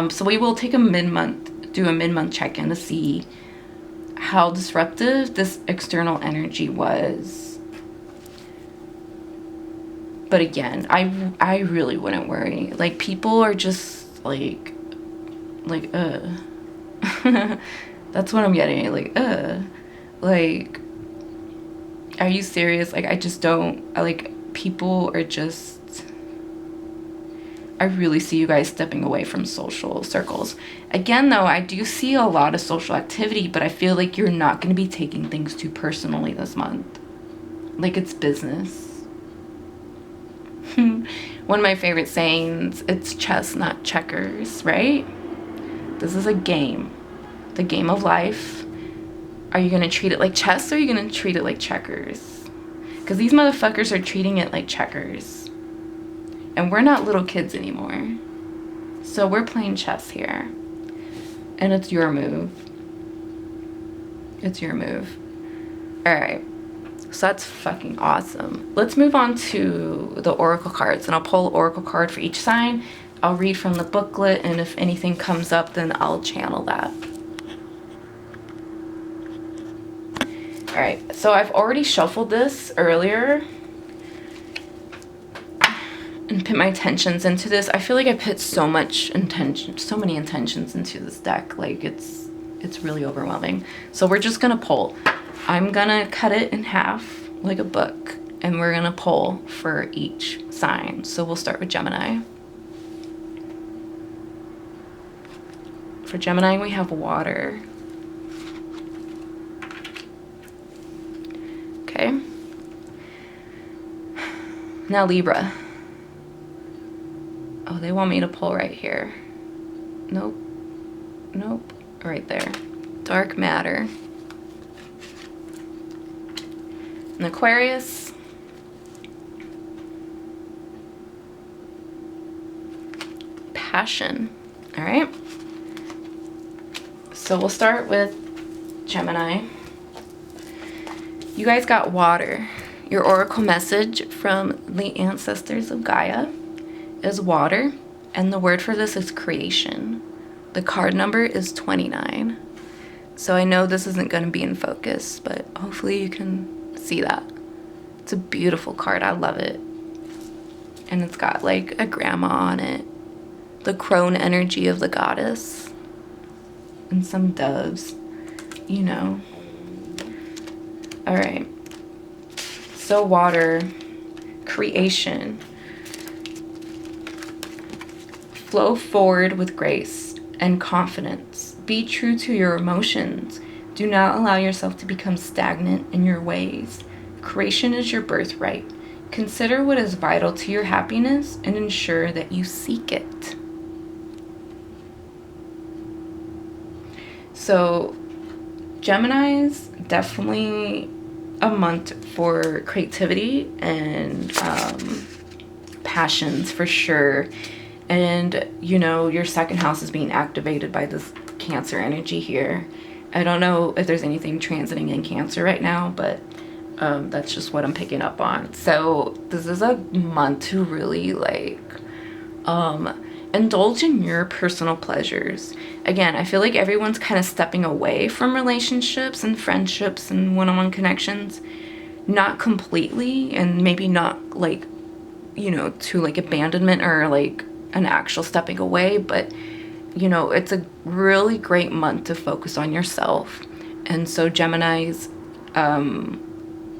So we will take a mid-month, do a mid-month check-in to see how disruptive this external energy was. But again, I really wouldn't worry. Like, people are just like that's what I'm getting. Like, are you serious? Like, I just don't, people are just, I really see you guys stepping away from social circles. Again, though, I do see a lot of social activity, but I feel like you're not going to be taking things too personally this month. Like, it's business. One of my favorite sayings, it's chess, not checkers, right? This is a game. The game of life. Are you going to treat it like chess, or are you going to treat it like checkers? Because these motherfuckers are treating it like checkers. And we're not little kids anymore. So we're playing chess here. And it's your move. It's your move. Alright. So that's fucking awesome. Let's move on to the oracle cards. And I'll pull an oracle card for each sign. I'll read from the booklet. And if anything comes up, then I'll channel that. Alright. So I've already shuffled this earlier. And put my intentions into this. I feel like I put so many intentions into this deck. Like, it's really overwhelming. So we're just gonna pull. I'm gonna cut it in half like a book, and we're gonna pull for each sign. So we'll start with Gemini. For Gemini, we have water. Okay. Now Libra. Oh, they want me to pull right here. Nope. Nope. Right there. Dark matter. And Aquarius. Passion. All right. So we'll start with Gemini. You guys got water. Your oracle message from the ancestors of Gaia is water, and the word for this is creation. The card number is 29. So I know this isn't going to be in focus, but hopefully you can see that. It's a beautiful card. I love it. And it's got like a grandma on it, the crone energy of the goddess, and some doves, you know. All right. So water, creation. Flow forward with grace and confidence. Be true to your emotions. Do not allow yourself to become stagnant in your ways. Creation is your birthright. Consider what is vital to your happiness and ensure that you seek it. So, Gemini's definitely a month for creativity and passions for sure. And, you know, your second house is being activated by this Cancer energy here. I don't know if there's anything transiting in Cancer right now, but that's just what I'm picking up on. So this is a month to really like indulge in your personal pleasures. Again, I feel like everyone's kind of stepping away from relationships and friendships and one-on-one connections. Not completely, and maybe not like, you know, to like abandonment or like an actual stepping away, but you know, it's a really great month to focus on yourself. And so Gemini's,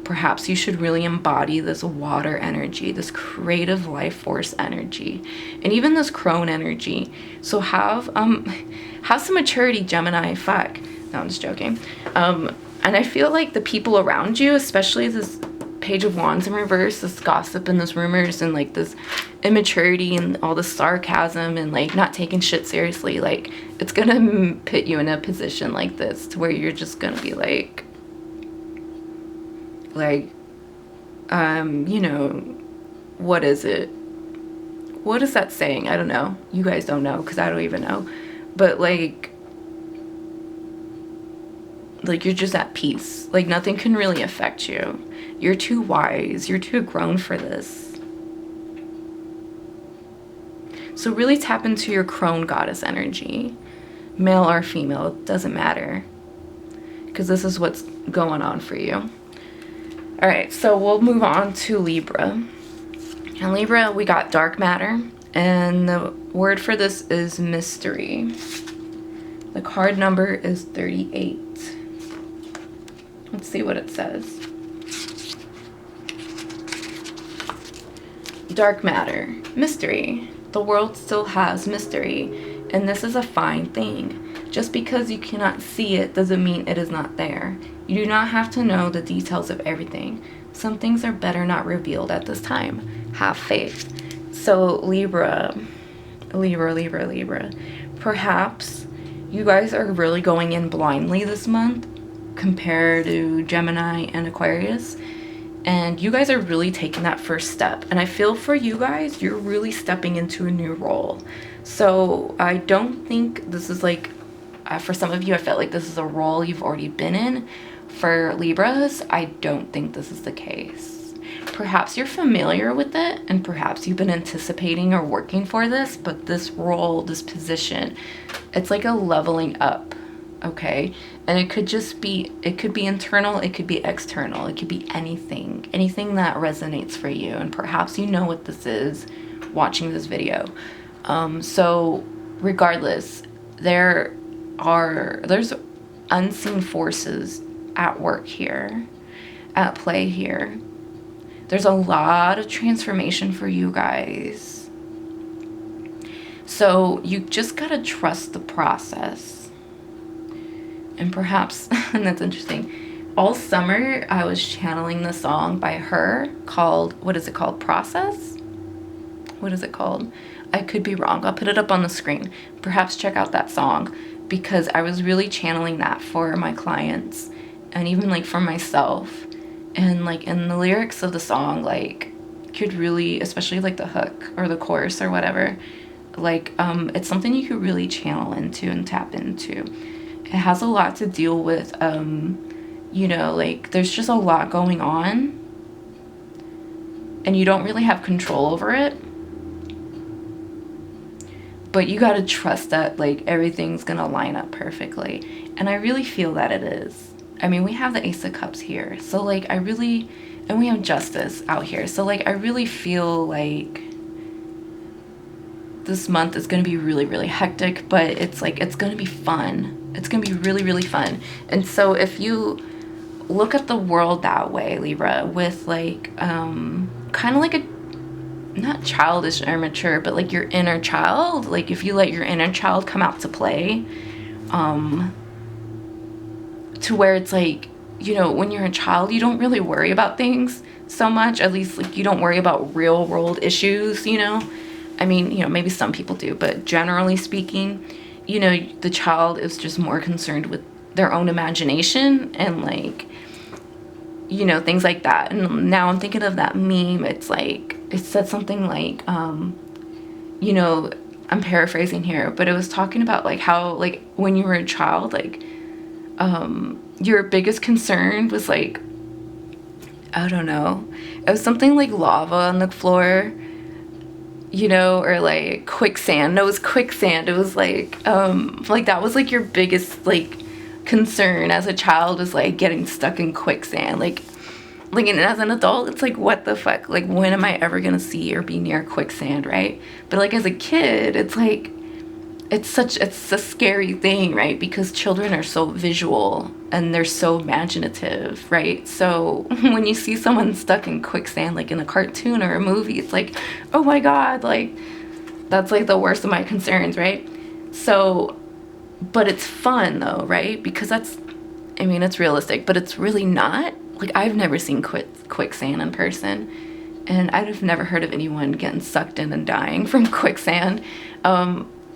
perhaps you should really embody this water energy, this creative life force energy, and even this crone energy. So have some maturity, Gemini. Fuck. No, I'm just joking. And I feel like the people around you, especially this Page of Wands in reverse, this gossip and this rumors and like this immaturity and all this sarcasm and like not taking shit seriously, like it's gonna put you in a position like this to where you're just gonna be like you know, what is it? What is that saying? I don't know. You guys don't know because I don't even know. But like you're just at peace. Like nothing can really affect you. You're too wise. You're too grown for this. So really tap into your crone goddess energy. Male or female, it doesn't matter. Because this is what's going on for you. Alright, so we'll move on to Libra. And Libra, we got dark matter. And the word for this is mystery. The card number is 38. Let's see what it says. Dark matter, mystery. The world still has mystery, and this is a fine thing. Just because you cannot see it doesn't mean it is not there. You do not have to know the details of everything. Some things are better not revealed at this time. Have faith. So Libra. Perhaps you guys are really going in blindly this month compared to Gemini and Aquarius. And you guys are really taking that first step. And I feel for you guys, you're really stepping into a new role. So I don't think this is like, for some of you, I felt like this is a role you've already been in. For Libras, I don't think this is the case. Perhaps you're familiar with it, and perhaps you've been anticipating or working for this, but this role, this position, it's like a leveling up, okay? And it could just be, it could be internal, it could be external, it could be anything that resonates for you. And perhaps you know what this is watching this video. So regardless, there's unseen forces at work here, at play here. There's a lot of transformation for you guys. So you just gotta trust the process. And perhaps, and that's interesting, all summer I was channeling the song by her called, what is it called? Process? What is it called? I could be wrong. I'll put it up on the screen. Perhaps check out that song, because I was really channeling that for my clients and even like for myself. And like in the lyrics of the song, like could really, especially like the hook or the chorus or whatever, like it's something you could really channel into and tap into. It has a lot to deal with you know, like there's just a lot going on and you don't really have control over it, but you got to trust that like everything's gonna line up perfectly. And I really feel that it is. I mean, we have the Ace of Cups here, so like I really, and we have Justice out here, so like I really feel like this month is going to be really, really hectic, but it's like it's going to be fun. It's going to be really, really fun. And so if you look at the world that way, Libra, with like kind of like a, not childish or immature, but like your inner child, like if you let your inner child come out to play, to where it's like, you know, when you're a child, you don't really worry about things so much. At least like you don't worry about real world issues, you know. I mean, you know, maybe some people do, but generally speaking, you know, the child is just more concerned with their own imagination and like, you know, things like that. And now I'm thinking of that meme. It's like, it said something like, you know, I'm paraphrasing here, but it was talking about like how, like when you were a child, like, your biggest concern was like, I don't know, it was something like lava on the floor, you know, or like quicksand. No, it was quicksand. It was like that was like your biggest like concern as a child, was like getting stuck in quicksand. Like and as an adult, it's like, what the fuck? Like, when am I ever gonna see or be near quicksand, right? But like as a kid, it's like, it's a scary thing, right? Because children are so visual and they're so imaginative, right? So when you see someone stuck in quicksand, like in a cartoon or a movie, it's like, oh my God, like that's like the worst of my concerns, right? So, but it's fun though, right? Because that's, I mean, it's realistic, but it's really not. Like, I've never seen quicksand in person, and I've never heard of anyone getting sucked in and dying from quicksand.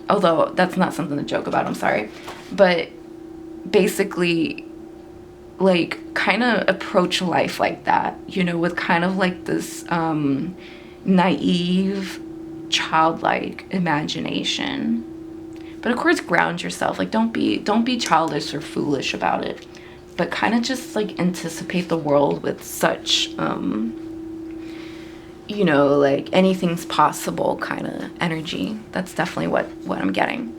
Although that's not something to joke about, I'm sorry. But basically, like, kind of approach life like that, you know, with kind of like this naive, childlike imagination. But of course, ground yourself. Like, don't be childish or foolish about it, but kind of just like anticipate the world with such you know, like anything's possible kind of energy. That's definitely what I'm getting.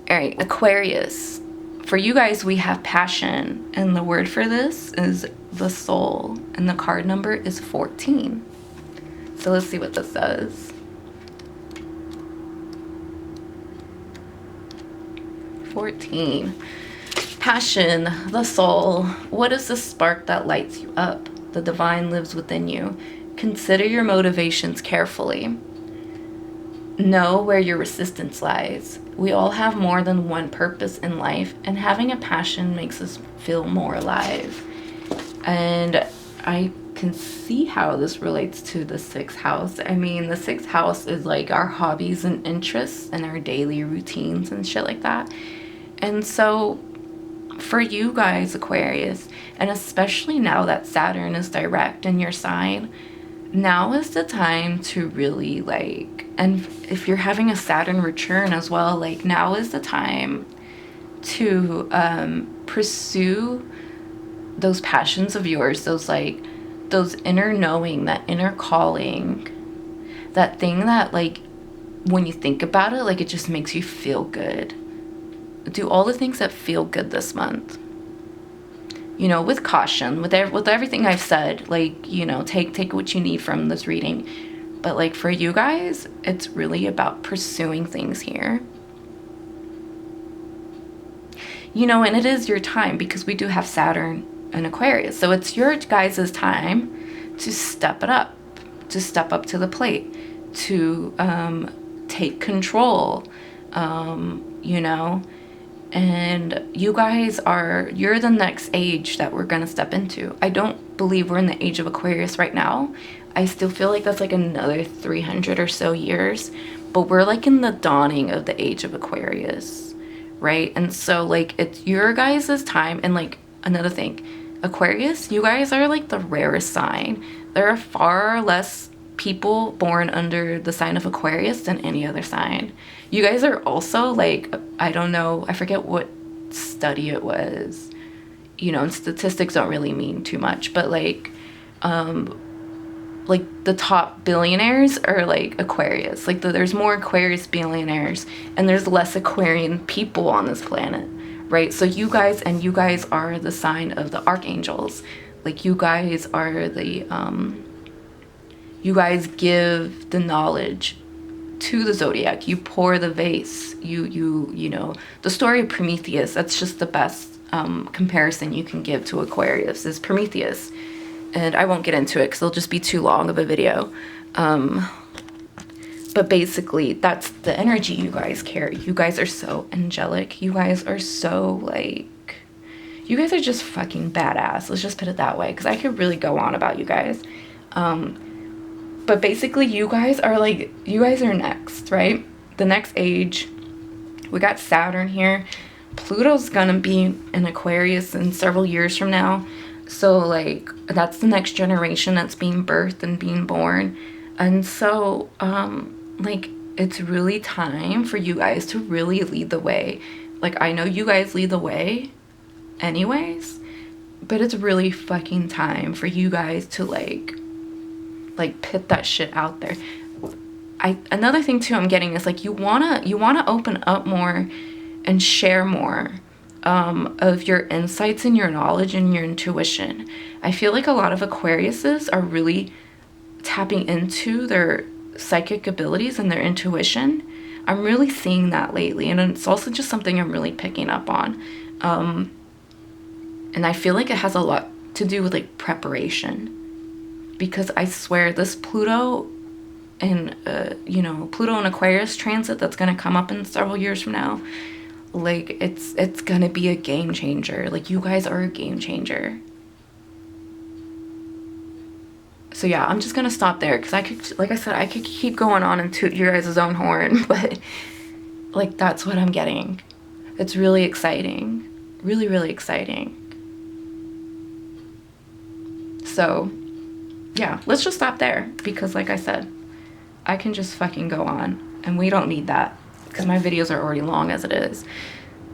All right, Aquarius. For you guys, we have passion, and the word for this is the soul, and the card number is 14. So let's see what this says. 14. Passion, the soul. What is the spark that lights you up? The divine lives within you. Consider your motivations carefully. Know where your resistance lies. We all have more than one purpose in life, and having a passion makes us feel more alive. And I can see how this relates to the 6th house. I mean, the 6th house is like our hobbies and interests and our daily routines and shit like that. And so for you guys, Aquarius, and especially now that Saturn is direct in your sign, now is the time to really like, and if you're having a Saturn return as well, like now is the time to pursue those passions of yours, those inner knowing, that inner calling, that thing that like when you think about it, like it just makes you feel good. Do all the things that feel good this month. You know, with caution, with everything I've said, like, you know, take what you need from this reading. But like for you guys, it's really about pursuing things here. You know, and it is your time, because we do have Saturn and Aquarius. So it's your guys' time to step it up, to step up to the plate, to take control, you know. And you guys you're the next age that we're gonna step into. I don't believe we're in the age of Aquarius right now. I still feel like that's like another 300 or so years, but we're like in the dawning of the age of Aquarius, right? And so like it's your guys' time. And like another thing, Aquarius, you guys are like the rarest sign. There are far less people born under the sign of Aquarius than any other sign. You guys are also like, I don't know, I forget what study it was, you know, and statistics don't really mean too much, but like the top billionaires are like Aquarius. Like there's more Aquarius billionaires and there's less Aquarian people on this planet, right? So you guys are the sign of the archangels. Like you guys are the you guys give the knowledge to the zodiac. You pour the vase. You know, the story of Prometheus, that's just the best comparison you can give to Aquarius is Prometheus. And I won't get into it because it'll just be too long of a video. But basically, that's the energy you guys carry. You guys are so angelic. You guys are so like, you guys are just fucking badass. Let's just put it that way, because I could really go on about you guys. But basically, you guys are next, right? The next age. We got Saturn here. Pluto's gonna be in Aquarius in several years from now. So like that's the next generation that's being birthed and being born. And so like it's really time for you guys to really lead the way. Like I know you guys lead the way anyways, but it's really fucking time for you guys to like put that shit out there. Another thing too I'm getting is like you wanna open up more and share more of your insights and your knowledge and your intuition. I feel like a lot of Aquariuses are really tapping into their psychic abilities and their intuition. I'm really seeing that lately, and it's also just something I'm really picking up on. And I feel like it has a lot to do with like preparation, because I swear this Pluto and you know, Pluto and Aquarius transit that's going to come up in several years from now, like it's going to be a game changer. Like you guys are a game changer. So yeah, I'm just going to stop there because I could, like I said, I could keep going on and toot your guys' own horn, but like that's what I'm getting. It's really exciting. Really, really exciting. So yeah, let's just stop there because like I said, I can just fucking go on and we don't need that because my videos are already long as it is.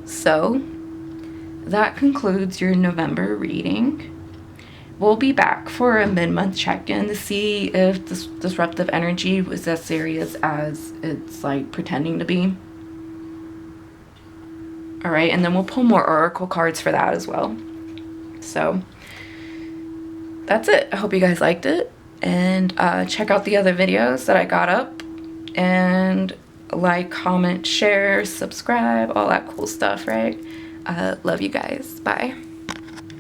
So that concludes your November reading. We'll be back for a mid-month check-in to see if this disruptive energy was as serious as it's like pretending to be. All right, and then we'll pull more oracle cards for that as well. So that's it. I hope you guys liked it, and check out the other videos that I got up, and like, comment, share, subscribe, all that cool stuff, right? Love you guys. Bye.